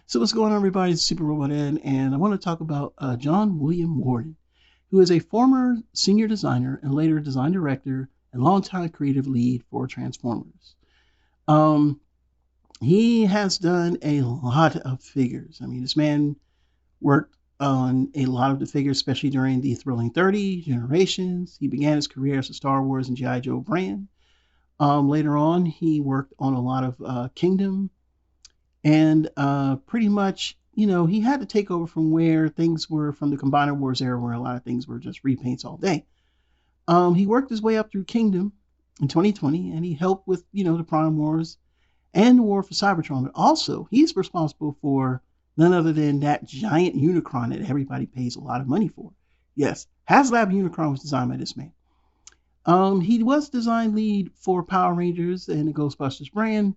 So what's going on, everybody? It's Super Robot Ed, and I want to talk about John William Warden, who is a former senior designer and later design director and longtime creative lead for Transformers. Um, he has done a lot of figures. I mean, this man worked on a lot of the figures, especially during the Thrilling 30 Generations. He began his career as a Star Wars and G.I. Joe brand. Later on, he worked on a lot of Kingdom. And pretty much, he had to take over from where things were from the Combiner Wars era, where a lot of things were just repaints all day. He worked his way up through Kingdom in 2020, and he helped with, the Prime Wars and the War for Cybertron. But also, he's responsible for none other than that giant Unicron that everybody pays a lot of money for. Yes, HasLab Unicron was designed by this man. He was design lead for Power Rangers and the Ghostbusters brand.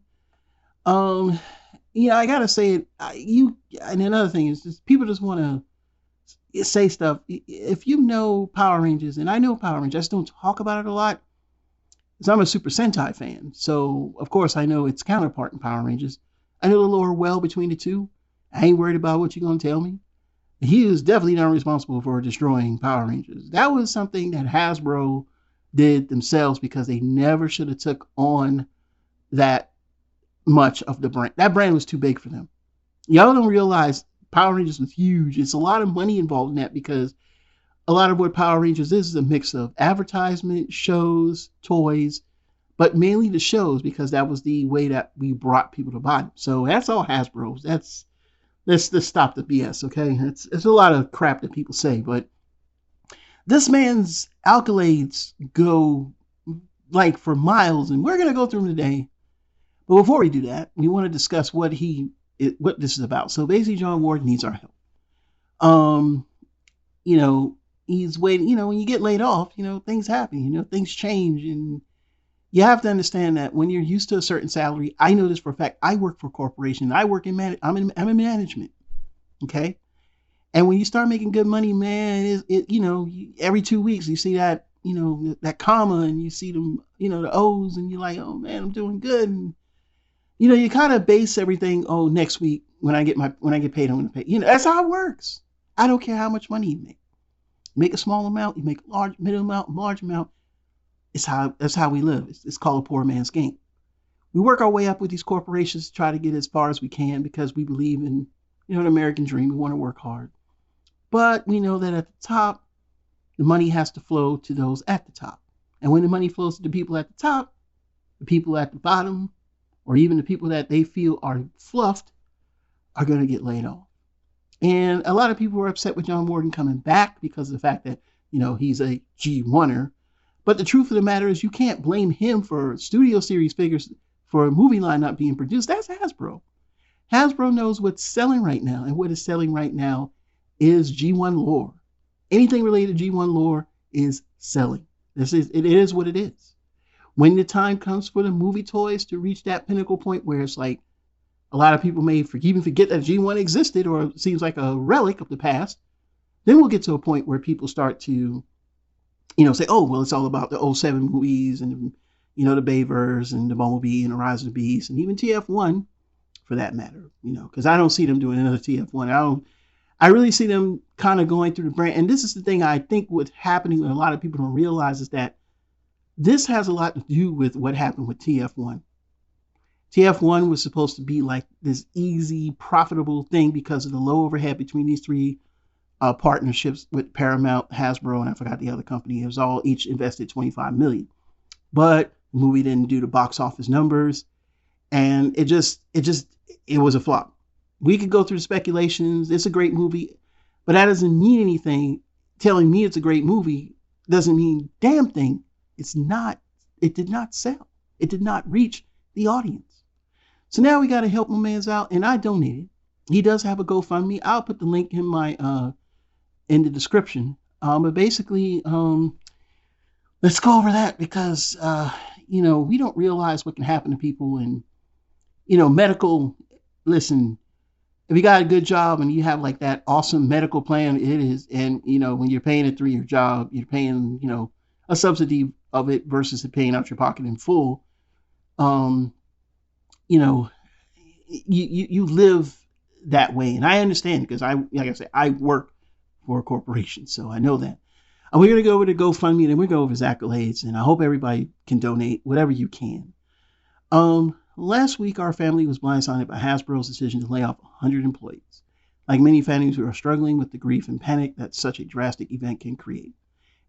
I gotta say it. And another thing is, just people just want to say stuff. If you know Power Rangers, and I know Power Rangers, I just don't talk about it a lot, because I'm a Super Sentai fan. So of course I know its counterpart in Power Rangers. I know the lore well between the two. I ain't worried about what you're gonna tell me. He is definitely not responsible for destroying Power Rangers. That was something that Hasbro did themselves, because they never should have took on that much of the brand. That brand was too big for them. Y'all don't realize Power Rangers was huge. It's a lot of money involved in that, because a lot of what Power Rangers is a mix of advertisement, shows, toys, but mainly the shows, because that was the way that we brought people to buy them. So that's all Hasbro. Let's stop the BS, okay? It's a lot of crap that people say, but this man's accolades go like for miles, and we're gonna go through them today. But before we do that, we want to discuss what this is about. So basically, John Ward needs our help. He's waiting. When you get laid off, things happen. Things change, and you have to understand that when you're used to a certain salary. I know this for a fact. I work for a corporation. I'm in management. Okay, and when you start making good money, man, every 2 weeks you see that that comma, and you see them the O's, and you're like, oh man, I'm doing good. And you kind of base everything, next week when I get paid, I'm going to pay. That's how it works. I don't care how much money you make. You make a small amount, you make a middle amount, large amount. That's how we live. It's called a poor man's game. We work our way up with these corporations to try to get as far as we can, because we believe in, an American dream. We want to work hard. But we know that at the top, the money has to flow to those at the top. And when the money flows to the people at the top, the people at the bottom, or even the people that they feel are fluffed, are going to get laid off. And a lot of people were upset with John Warden coming back because of the fact that, he's a G1er. But the truth of the matter is, you can't blame him for studio series figures for a movie line not being produced. That's Hasbro. Hasbro knows what's selling right now, and what is selling right now is G1 lore. Anything related to G1 lore is selling. It is what it is. When the time comes for the movie toys to reach that pinnacle point where it's like, a lot of people may even forget that G1 existed, or seems like a relic of the past, then we'll get to a point where people start to, say, oh, well, it's all about the '07 movies, and, the Bayverse and the Bumblebee and the Rise of the Beast, and even TF1 for that matter, because I don't see them doing another TF1. I really see them kind of going through the brand. And this is the thing I think what's happening, and a lot of people don't realize, is that this has a lot to do with what happened with TF1. TF1 was supposed to be like this easy, profitable thing because of the low overhead between these three partnerships with Paramount, Hasbro, and I forgot the other company. It was all each invested $25 million. But the movie didn't do the box office numbers, and it was a flop. We could go through the speculations. It's a great movie, but that doesn't mean anything. Telling me it's a great movie doesn't mean damn thing. It did not sell. It did not reach the audience. So now we got to help my man's out, and I donated. He does have a GoFundMe. I'll put the link in in the description. But basically, let's go over that, because we don't realize what can happen to people. And medical. Listen, if you got a good job and you have like that awesome medical plan, it is, and when you're paying it through your job, you're paying a subsidy of it versus paying out your pocket in full. You live that way. And I understand because like I said, I work for a corporation, so I know that. And we're going to go over to GoFundMe and we're going to go over his accolades. And I hope everybody can donate whatever you can. Last week, our family was blindsided by Hasbro's decision to lay off 100 employees. Like many families, we are struggling with the grief and panic that such a drastic event can create.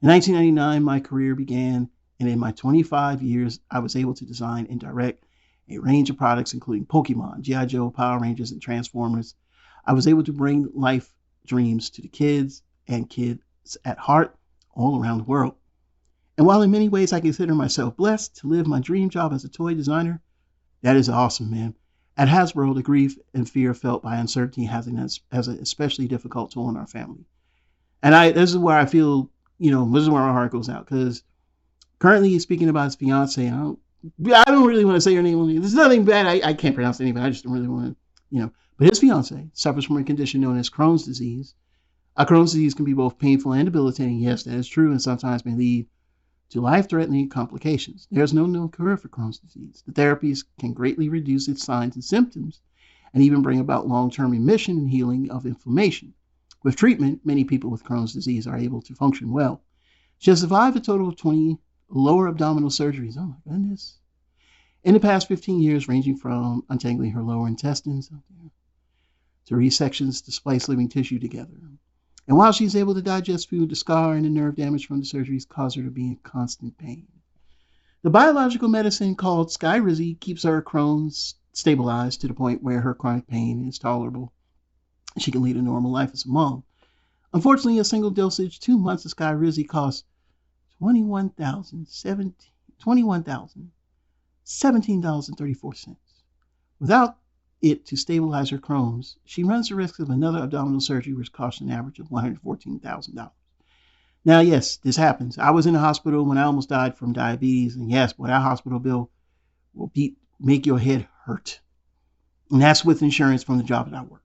In 1999, my career began, and in my 25 years, I was able to design and direct a range of products, including Pokemon, G.I. Joe, Power Rangers, and Transformers. I was able to bring life dreams to the kids and kids at heart all around the world. And while in many ways I consider myself blessed to live my dream job as a toy designer, that is awesome, man. At Hasbro, the grief and fear felt by uncertainty has an especially difficult toll on our family. And this is where I feel, this is where my heart goes out, because currently he's speaking about his fiance. I don't really want to say her name. There's nothing bad. I can't pronounce anything. I just don't really want to, But his fiance suffers from a condition known as Crohn's disease. Crohn's disease can be both painful and debilitating. Yes, that is true, and sometimes may lead to life-threatening complications. There's no known cure for Crohn's disease. The therapies can greatly reduce its signs and symptoms and even bring about long-term remission and healing of inflammation. With treatment, many people with Crohn's disease are able to function well. She has survived a total of 20 lower abdominal surgeries. Oh my goodness. In the past 15 years, ranging from untangling her lower intestines to resections to splice living tissue together. And while she's able to digest food, the scar and the nerve damage from the surgeries cause her to be in constant pain. The biological medicine called Skyrizi keeps her Crohn's stabilized to the point where her chronic pain is tolerable. She can lead a normal life as a mom. Unfortunately, a single dosage, 2 months of Skyrizi costs $21,017.34. Without it to stabilize her Crohn's, she runs the risk of another abdominal surgery, which costs an average of $114,000. Now, yes, this happens. I was in the hospital when I almost died from diabetes, and yes, boy, that hospital bill will make your head hurt. And that's with insurance from the job that I work.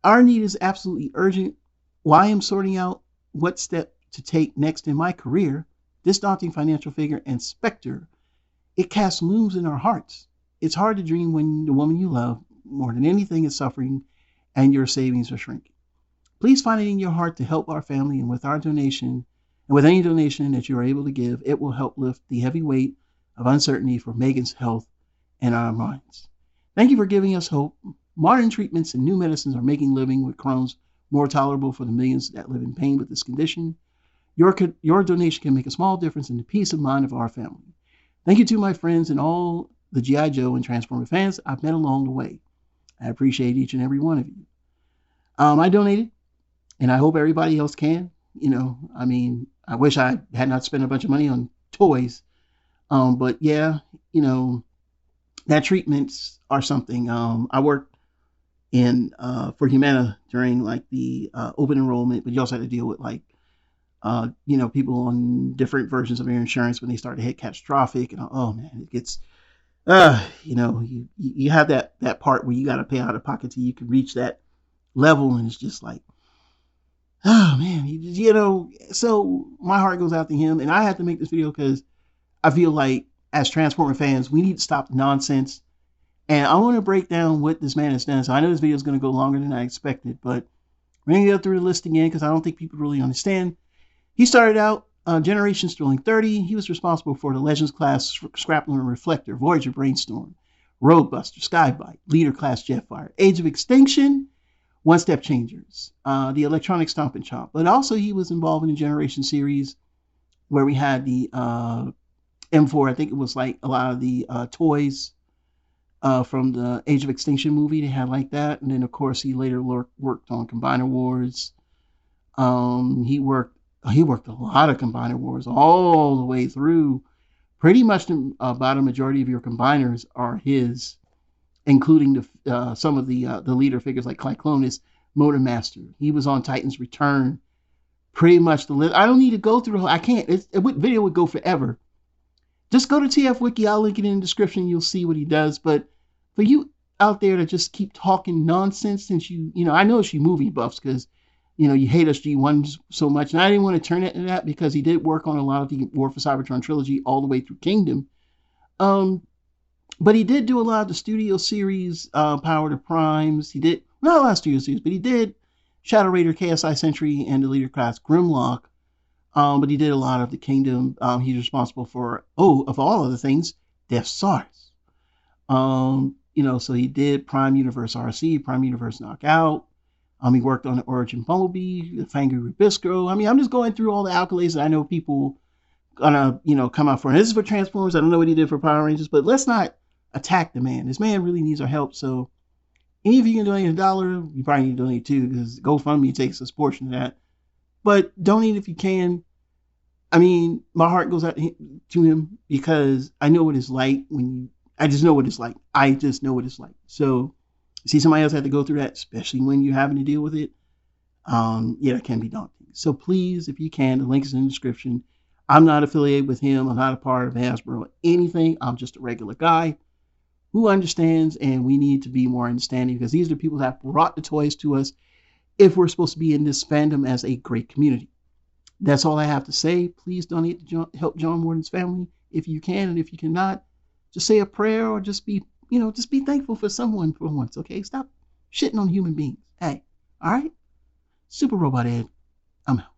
Our need is absolutely urgent. While I am sorting out what step to take next in my career, this daunting financial figure and specter, it casts looms in our hearts. It's hard to dream when the woman you love more than anything is suffering and your savings are shrinking. Please find it in your heart to help our family, and with our donation, and with any donation that you are able to give, it will help lift the heavy weight of uncertainty for Megan's health and our minds. Thank you for giving us hope. Modern treatments and new medicines are making living with Crohn's more tolerable for the millions that live in pain with this condition. Your donation can make a small difference in the peace of mind of our family. Thank you to my friends and all the G.I. Joe and Transformer fans I've met along the way. I appreciate each and every one of you. I donated, and I hope everybody else can. I wish I had not spent a bunch of money on toys. But yeah, that treatments are something. I worked for Humana during like the open enrollment, but you also had to deal with people on different versions of their insurance when they start to hit catastrophic, and oh man, it gets, you have that part where you got to pay out of pocket till you can reach that level, and it's just like, oh man, so my heart goes out to him, and I had to make this video because I feel like as Transformer fans, we need to stop the nonsense. And I want to break down what this man has done. So I know this video is going to go longer than I expected, but we're going to go through the list again because I don't think people really understand. He started out Generation Sterling 30. He was responsible for the Legends class Scrapler and Reflector, Voyager Brainstorm, Roadbuster, Skybite, Leader class Jetfire, Age of Extinction, One Step Changers, the Electronic Stomp and Chomp. But also he was involved in the Generation series where we had the M4. I think it was like a lot of the toys from the Age of Extinction movie. They had like that. And then, of course, he later worked on Combiner Wars. He worked a lot of Combiner Wars all the way through. Pretty much about a majority of your combiners are his, including some of the leader figures like Cyclonus, Motor Master. He was on Titan's Return. Pretty much the list. I don't need to go through the whole. I can't. Video would go forever. Just go to TF Wiki. I'll link it in the description. You'll see what he does. But for you out there to just keep talking nonsense, since I know it's you movie buffs because, you hate us G1s so much. And I didn't want to turn it into that because he did work on a lot of the War for Cybertron trilogy all the way through Kingdom. But he did do a lot of the studio series, Power to Primes. He did not a lot of studio series, but he did Shadow Raider, KSI Sentry, and the Leader Class Grimlock. But he did a lot of the Kingdom. He's responsible for, of all other things, Death Stars. So he did Prime Universe RC, Prime Universe Knockout. He worked on the Origin Bumblebee, the Fangu Rubisco. I mean, I'm just going through all the accolades that I know people gonna, come out for. And this is for Transformers. I don't know what he did for Power Rangers, but let's not attack the man. This man really needs our help. So, even if you can donate $1, you probably need to donate $2 because GoFundMe takes a portion of that. But donate if you can. I mean, my heart goes out to him because I know what it's like I just know what it's like. I just know what it's like. So, see somebody else have to go through that, especially when you're having to deal with it. It can be daunting. So please, if you can, the link is in the description. I'm not affiliated with him. I'm not a part of Hasbro or anything. I'm just a regular guy who understands, and we need to be more understanding because these are the people that brought the toys to us if we're supposed to be in this fandom as a great community. That's all I have to say. Please donate to help John Warden's family if you can, and if you cannot, just say a prayer or just be thankful for someone for once, okay? Stop shitting on human beings. Hey, all right? Super Robot Ed, I'm out.